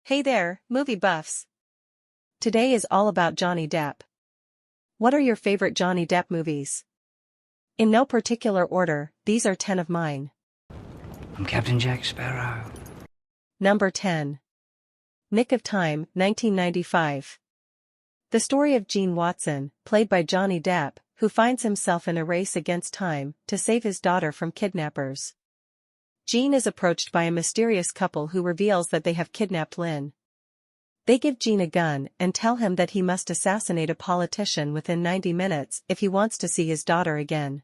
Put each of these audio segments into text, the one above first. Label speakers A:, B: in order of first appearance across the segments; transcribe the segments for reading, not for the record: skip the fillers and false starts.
A: Hey there, movie buffs. Today is all about Johnny Depp. What are your favorite Johnny Depp movies? In no particular order, these are 10 of mine.
B: I'm Captain Jack Sparrow.
A: Number 10. Nick of Time, 1995. The story of Gene Watson, played by Johnny Depp, who finds himself in a race against time to save his daughter from kidnappers. Gene is approached by a mysterious couple who reveals that they have kidnapped Lynn. They give Gene a gun and tell him that he must assassinate a politician within 90 minutes if he wants to see his daughter again.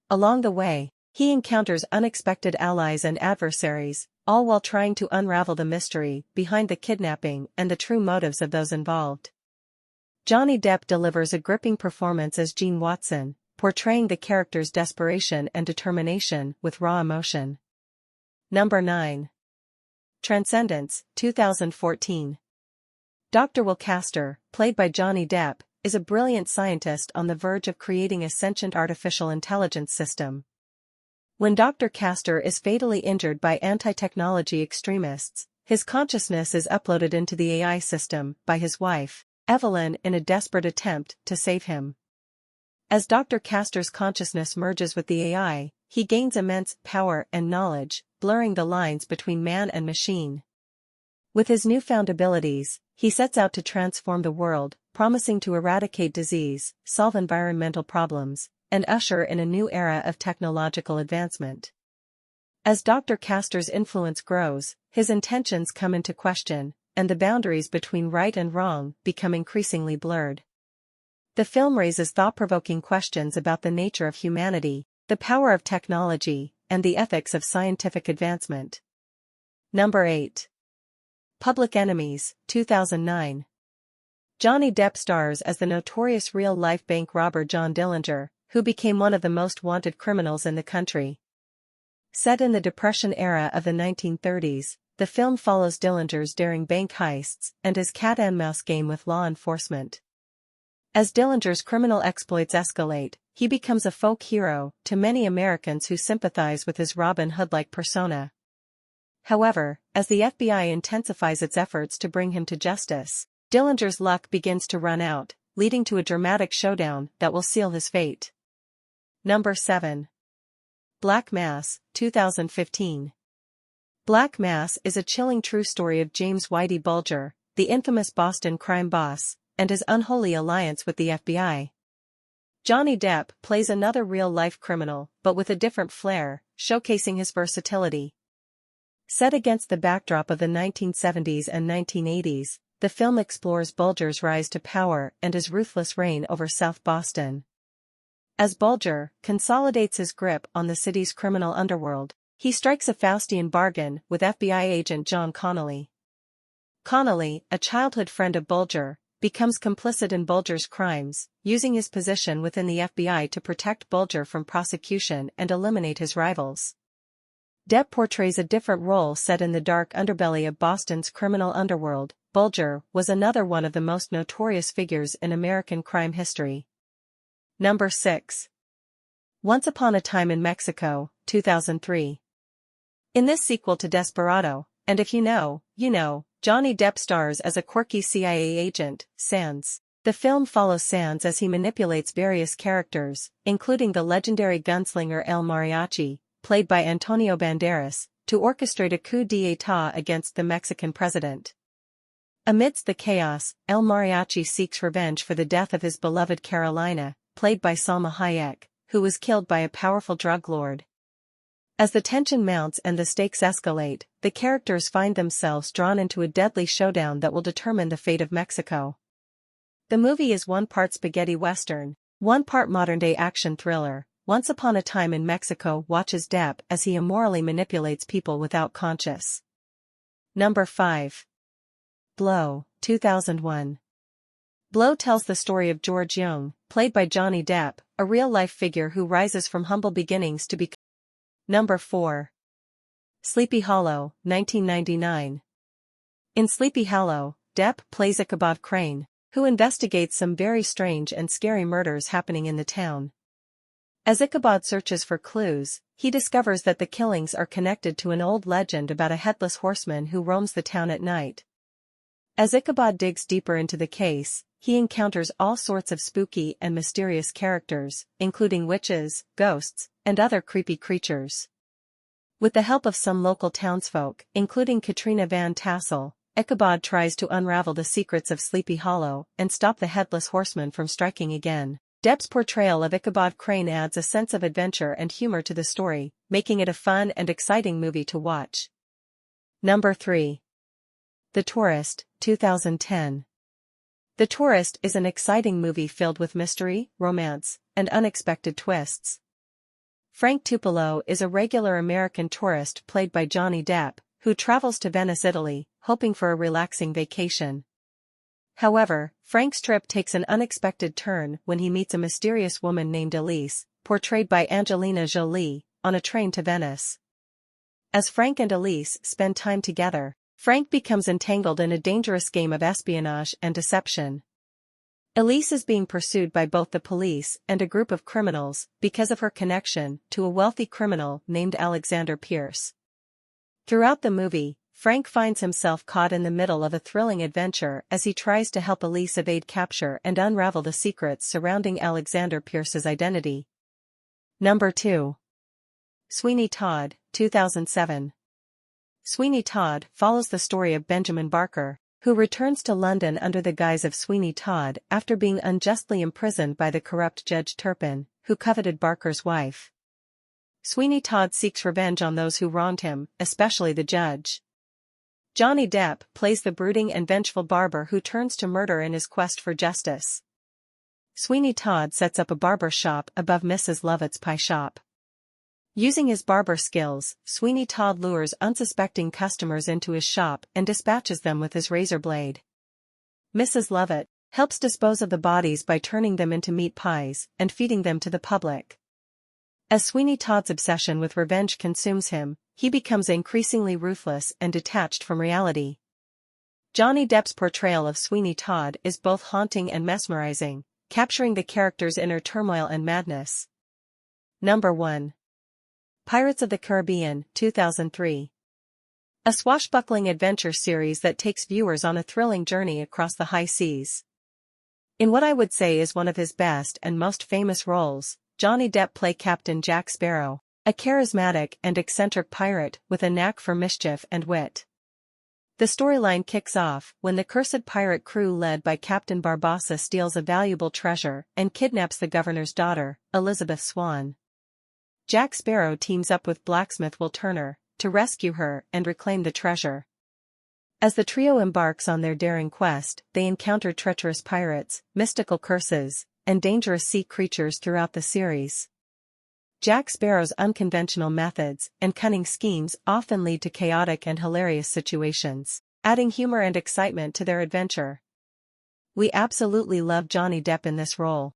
A: Along the way, he encounters unexpected allies and adversaries, all while trying to unravel the mystery behind the kidnapping and the true motives of those involved. Johnny Depp delivers a gripping performance as Gene Watson, portraying the character's desperation and determination with raw emotion. Number 9. Transcendence, 2014. Dr. Will Castor, played by Johnny Depp, is a brilliant scientist on the verge of creating a sentient artificial intelligence system. When Dr. Castor is fatally injured by anti-technology extremists, his consciousness is uploaded into the AI system by his wife, Evelyn, in a desperate attempt to save him. As Dr. Castor's consciousness merges with the AI, he gains immense power and knowledge, blurring the lines between man and machine. With his newfound abilities, he sets out to transform the world, promising to eradicate disease, solve environmental problems, and usher in a new era of technological advancement. As Dr. Castor's influence grows, his intentions come into question, and the boundaries between right and wrong become increasingly blurred. The film raises thought-provoking questions about the nature of humanity, the power of technology, and the ethics of scientific advancement. Number 8. Public Enemies, 2009. Johnny Depp stars as the notorious real-life bank robber John Dillinger, who became one of the most wanted criminals in the country. Set in the Depression era of the 1930s, the film follows Dillinger's daring bank heists and his cat-and-mouse game with law enforcement. As Dillinger's criminal exploits escalate, he becomes a folk hero to many Americans who sympathize with his Robin Hood-like persona. However, as the FBI intensifies its efforts to bring him to justice, Dillinger's luck begins to run out, leading to a dramatic showdown that will seal his fate. Number 7. Black Mass, 2015. Black Mass is a chilling true story of James Whitey Bulger, the infamous Boston crime boss, and his unholy alliance with the FBI. Johnny Depp plays another real-life criminal, but with a different flair, showcasing his versatility. Set against the backdrop of the 1970s and 1980s, the film explores Bulger's rise to power and his ruthless reign over South Boston. As Bulger consolidates his grip on the city's criminal underworld, he strikes a Faustian bargain with FBI agent John Connolly. Connolly, a childhood friend of Bulger, becomes complicit in Bulger's crimes, using his position within the FBI to protect Bulger from prosecution and eliminate his rivals. Depp portrays a different role set in the dark underbelly of Boston's criminal underworld. Bulger was another one of the most notorious figures in American crime history. Number 6. Once Upon a Time in Mexico, 2003. In this sequel to Desperado, and if you know, you know, Johnny Depp stars as a quirky CIA agent, Sands. The film follows Sands as he manipulates various characters, including the legendary gunslinger El Mariachi, played by Antonio Banderas, to orchestrate a coup d'état against the Mexican president. Amidst the chaos, El Mariachi seeks revenge for the death of his beloved Carolina, played by Salma Hayek, who was killed by a powerful drug lord. As the tension mounts and the stakes escalate, the characters find themselves drawn into a deadly showdown that will determine the fate of Mexico. The movie is one part spaghetti western, one part modern-day action thriller. Once Upon a Time in Mexico watches Depp as he immorally manipulates people without conscience. Number 5. Blow, 2001. Blow tells the story of George Young, played by Johnny Depp, a real-life figure who rises from humble beginnings to become. Number 4. Sleepy Hollow, 1999. In Sleepy Hollow, Depp plays Ichabod Crane, who investigates some very strange and scary murders happening in the town. As Ichabod searches for clues, he discovers that the killings are connected to an old legend about a headless horseman who roams the town at night, As Ichabod digs deeper into the case, he encounters all sorts of spooky and mysterious characters, including witches, ghosts, and other creepy creatures. With the help of some local townsfolk, including Katrina Van Tassel, Ichabod tries to unravel the secrets of Sleepy Hollow and stop the Headless Horseman from striking again. Depp's portrayal of Ichabod Crane adds a sense of adventure and humor to the story, making it a fun and exciting movie to watch. Number 3. The Tourist, 2010. The Tourist is an exciting movie filled with mystery, romance, and unexpected twists. Frank Tupelo is a regular American tourist played by Johnny Depp, who travels to Venice, Italy, hoping for a relaxing vacation. However, Frank's trip takes an unexpected turn when he meets a mysterious woman named Elise, portrayed by Angelina Jolie, on a train to Venice. As Frank and Elise spend time together, Frank becomes entangled in a dangerous game of espionage and deception. Elise is being pursued by both the police and a group of criminals because of her connection to a wealthy criminal named Alexander Pierce. Throughout the movie, Frank finds himself caught in the middle of a thrilling adventure as he tries to help Elise evade capture and unravel the secrets surrounding Alexander Pierce's identity. Number 2. Sweeney Todd, 2007. Sweeney Todd follows the story of Benjamin Barker, who returns to London under the guise of Sweeney Todd after being unjustly imprisoned by the corrupt Judge Turpin, who coveted Barker's wife. Sweeney Todd seeks revenge on those who wronged him, especially the judge. Johnny Depp plays the brooding and vengeful barber who turns to murder in his quest for justice. Sweeney Todd sets up a barber shop above Mrs. Lovett's pie shop. Using his barber skills, Sweeney Todd lures unsuspecting customers into his shop and dispatches them with his razor blade. Mrs. Lovett helps dispose of the bodies by turning them into meat pies and feeding them to the public. As Sweeney Todd's obsession with revenge consumes him, he becomes increasingly ruthless and detached from reality. Johnny Depp's portrayal of Sweeney Todd is both haunting and mesmerizing, capturing the character's inner turmoil and madness. Number 1. Pirates of the Caribbean, 2003. A swashbuckling adventure series that takes viewers on a thrilling journey across the high seas. In what I would say is one of his best and most famous roles, Johnny Depp plays Captain Jack Sparrow, a charismatic and eccentric pirate with a knack for mischief and wit. The storyline kicks off when the cursed pirate crew led by Captain Barbossa steals a valuable treasure and kidnaps the governor's daughter, Elizabeth Swann. Jack Sparrow teams up with blacksmith Will Turner to rescue her and reclaim the treasure. As the trio embarks on their daring quest, they encounter treacherous pirates, mystical curses, and dangerous sea creatures throughout the series. Jack Sparrow's unconventional methods and cunning schemes often lead to chaotic and hilarious situations, adding humor and excitement to their adventure. We absolutely love Johnny Depp in this role.